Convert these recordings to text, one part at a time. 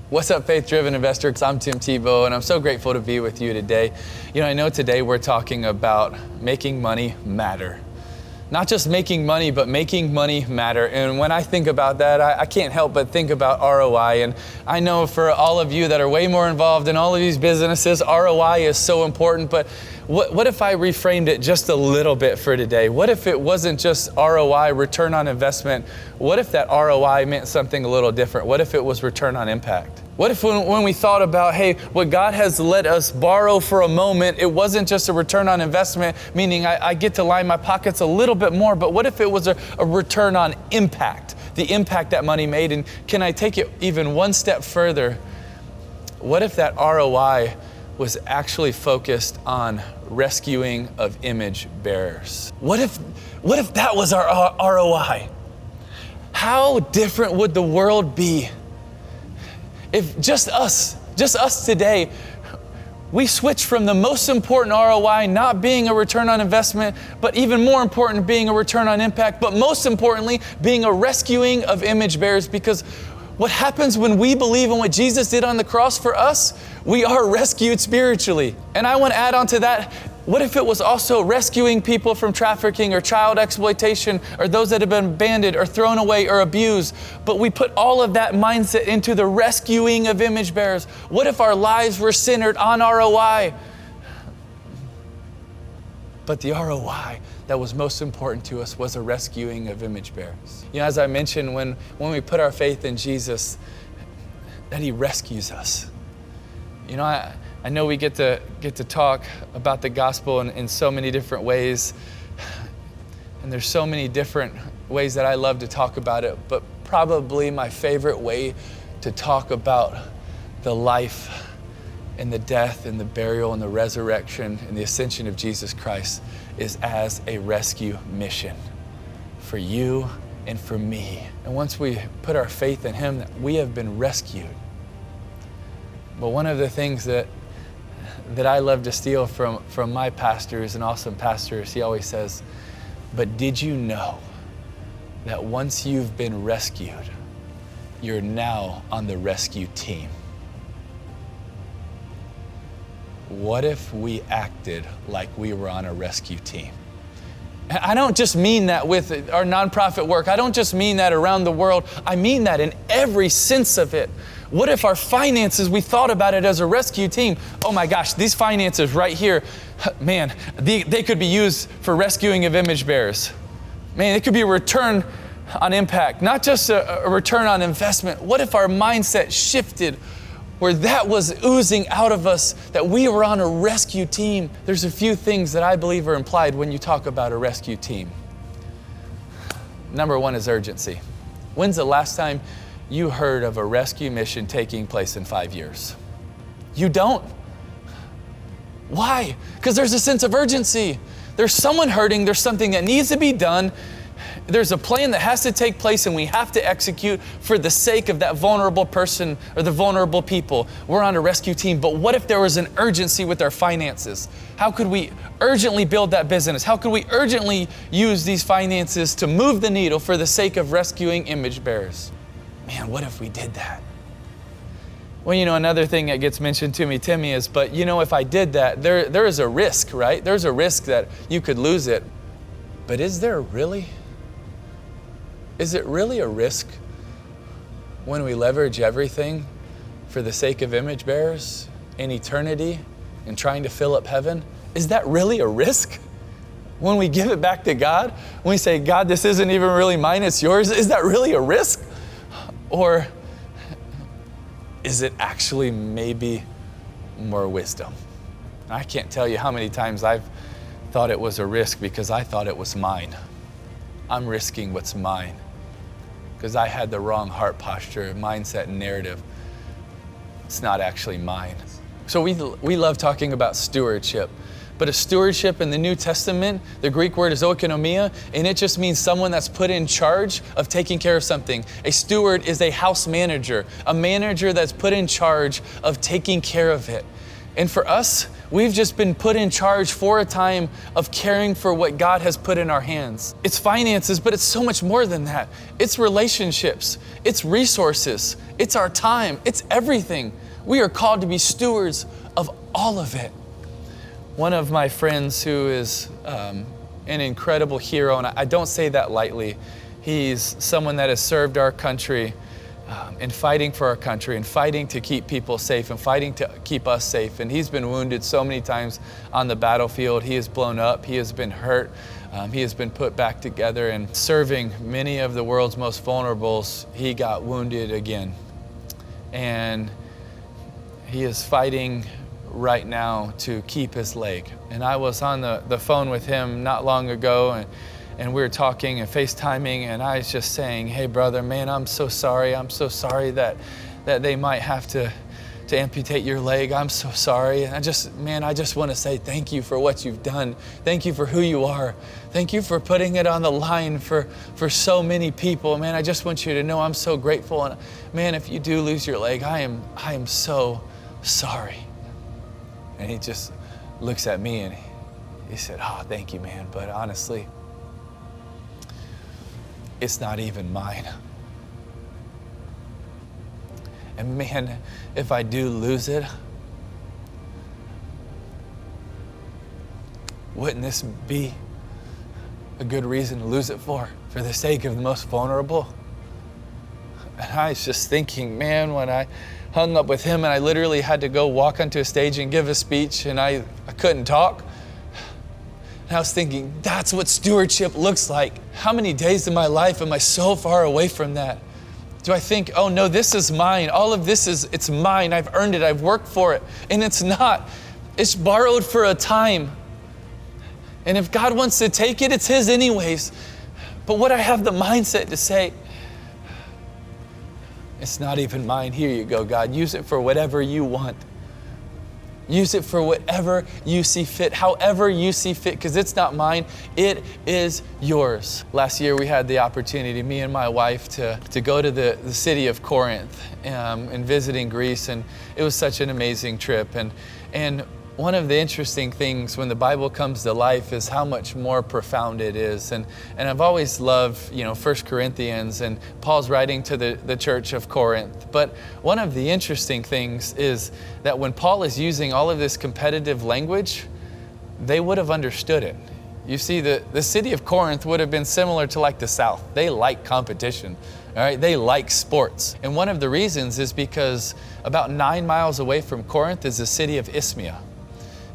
What's up, faith-driven investors? I'm Tim Tebow, and I'm so grateful to be with you today. I know today we're talking about making money matter. Not just making money, but making money matter. And when I think about that, I can't help but think about ROI. And I know for all of you that are way more involved in all of these businesses, ROI is so important. But what if I reframed it just a little bit for today? What if it wasn't just ROI, return on investment? What if that ROI meant something a little different? What if it was return on impact? What if when we thought about, hey, what God has let us borrow for a moment, it wasn't just a return on investment, meaning I get to line my pockets a little bit more, but what if it was a return on impact, the impact that money made? And can I take it even one step further? What if that ROI was actually focused on rescuing of image bearers? What if that was our ROI? How different would the world be if just us today, we switch from the most important ROI not being a return on investment, but even more important being a return on impact, but most importantly, being a rescuing of image bearers? Because what happens when we believe in what Jesus did on the cross for us, we are rescued spiritually. And I want to add on to that, what if it was also rescuing people from trafficking or child exploitation or those that have been abandoned or thrown away or abused? But we put all of that mindset into the rescuing of image bearers. What if our lives were centered on ROI? But the ROI that was most important to us was a rescuing of image bearers. As I mentioned, when we put our faith in Jesus, that He rescues us. I know we get to talk about the gospel in so many different ways, and there's so many different ways that I love to talk about it, but probably my favorite way to talk about the life and the death and the burial and the resurrection and the ascension of Jesus Christ is as a rescue mission for you and for me. And once we put our faith in Him, we have been rescued. But one of the things that I love to steal from my pastors and awesome pastors, he always says, but did you know that once you've been rescued, you're now on the rescue team? What if we acted like we were on a rescue team? I don't just mean that with our nonprofit work. I don't just mean that around the world. I mean that in every sense of it. What if our finances, we thought about it as a rescue team? Oh my gosh, these finances right here, man, they could be used for rescuing of image bearers. Man, it could be a return on impact, not just a return on investment. What if our mindset shifted where that was oozing out of us, that we were on a rescue team? There's a few things that I believe are implied when you talk about a rescue team. Number one is urgency. When's the last time you heard of a rescue mission taking place in 5 years? You don't. Why? Because there's a sense of urgency. There's someone hurting, there's something that needs to be done. There's a plan that has to take place and we have to execute for the sake of that vulnerable person or the vulnerable people. We're on a rescue team, but what if there was an urgency with our finances? How could we urgently build that business? How could we urgently use these finances to move the needle for the sake of rescuing image bearers? Man, what if we did that? Well, another thing that gets mentioned to me, Timmy, is, but if I did that, there is a risk, right? There's a risk that you could lose it. But is it really a risk when we leverage everything for the sake of image bearers in eternity and trying to fill up heaven? Is that really a risk? When we give it back to God, when we say, God, this isn't even really mine, it's yours, is that really a risk? Or is it actually maybe more wisdom? I can't tell you how many times I've thought it was a risk because I thought it was mine. I'm risking what's mine because I had the wrong heart posture, mindset, and narrative. It's not actually mine. So we love talking about stewardship. But a stewardship in the New Testament, the Greek word is oikonomia, and it just means someone that's put in charge of taking care of something. A steward is a house manager, a manager that's put in charge of taking care of it. And for us, We've just been put in charge for a time of caring for what God has put in our hands. It's finances, but it's so much more than that. It's relationships, it's resources, it's our time, it's everything. We are called to be stewards of all of it. One of my friends who is an incredible hero, and I don't say that lightly, he's someone that has served our country in fighting for our country and fighting to keep people safe and fighting to keep us safe. And he's been wounded so many times on the battlefield. He has blown up, he has been hurt, he has been put back together, and serving many of the world's most vulnerables, he got wounded again. And he is fighting right now to keep his leg. And I was on the phone with him not long ago, and we were talking and FaceTiming, and I was just saying, hey brother, man, I'm so sorry. I'm so sorry that they might have to amputate your leg. I'm so sorry. And I just want to say thank you for what you've done. Thank you for who you are. Thank you for putting it on the line for so many people. Man, I just want you to know I'm so grateful. And man, if you do lose your leg, I am so sorry. And he just looks at me and he said, oh, thank you, man. But honestly, it's not even mine. And man, if I do lose it, wouldn't this be a good reason to lose it for the sake of the most vulnerable? And I was just thinking, man, when I hung up with him and I literally had to go walk onto a stage and give a speech and I couldn't talk. And I was thinking, that's what stewardship looks like. How many days in my life am I so far away from that? Do I think, oh no, this is mine. All of this it's mine. I've earned it. I've worked for it. And it's not. It's borrowed for a time. And if God wants to take it, it's His anyways. But what I have the mindset to say, it's not even mine. Here you go, God. Use it for whatever you want. Use it for whatever you see fit, however you see fit, because it's not mine, it is yours. Last year we had the opportunity, me and my wife, to go to the city of Corinth and visiting Greece, and it was such an amazing trip. And one of the interesting things when the Bible comes to life is how much more profound it is. And I've always loved, 1 Corinthians, and Paul's writing to the church of Corinth. But one of the interesting things is that when Paul is using all of this competitive language, they would have understood it. You see, the city of Corinth would have been similar to like the South. They like competition, all right? They like sports. And one of the reasons is because about 9 miles away from Corinth is the city of Isthmia.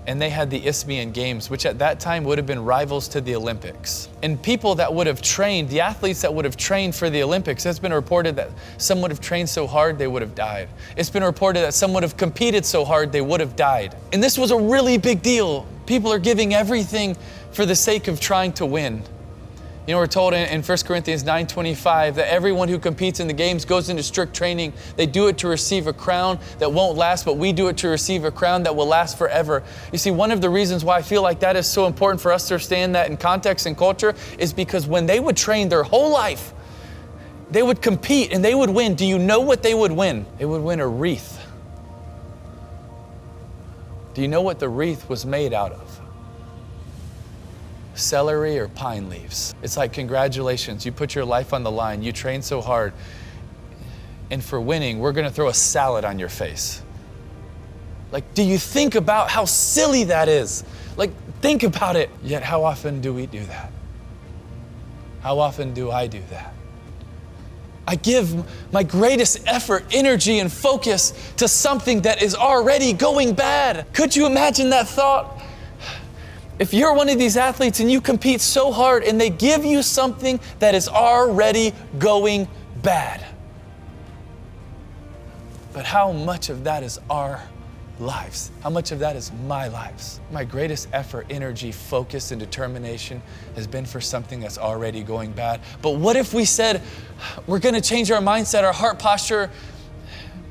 And they had the Isthmian Games, which at that time would have been rivals to the Olympics. And people that would have trained, the athletes that would have trained for the Olympics, it's been reported that some would have trained so hard they would have died. It's been reported that some would have competed so hard they would have died. And this was a really big deal. People are giving everything for the sake of trying to win. We're told in 1 Corinthians 9:25 that everyone who competes in the games goes into strict training. They do it to receive a crown that won't last, but we do it to receive a crown that will last forever. You see, one of the reasons why I feel like that is so important for us to understand that in context and culture is because when they would train their whole life, they would compete and they would win. Do you know what they would win? They would win a wreath. Do you know what the wreath was made out of? Celery or pine leaves. It's like, congratulations, you put your life on the line, you trained so hard, and for winning, we're gonna throw a salad on your face. Like, do you think about how silly that is? Like, think about it. Yet how often do we do that? How often do I do that? I give my greatest effort, energy, and focus to something that is already going bad. Could you imagine that thought? If you're one of these athletes and you compete so hard and they give you something that is already going bad. But how much of that is our lives? How much of that is my lives? My greatest effort, energy, focus, and determination has been for something that's already going bad. But what if we said, we're gonna change our mindset, our heart posture,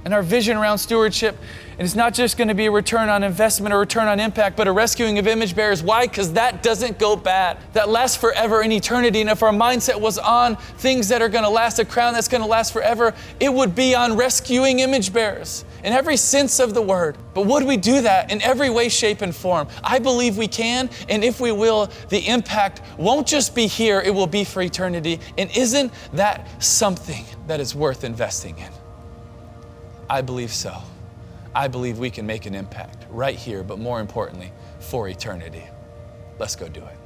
And our vision around stewardship, and it's not just going to be a return on investment or return on impact, but a rescuing of image bearers. Why? Because that doesn't go bad. That lasts forever in eternity. And if our mindset was on things that are going to last, a crown that's going to last forever, it would be on rescuing image bearers in every sense of the word. But would we do that in every way, shape, and form? I believe we can. And if we will, the impact won't just be here, it will be for eternity. And isn't that something that is worth investing in? I believe so. I believe we can make an impact right here, but more importantly, for eternity. Let's go do it.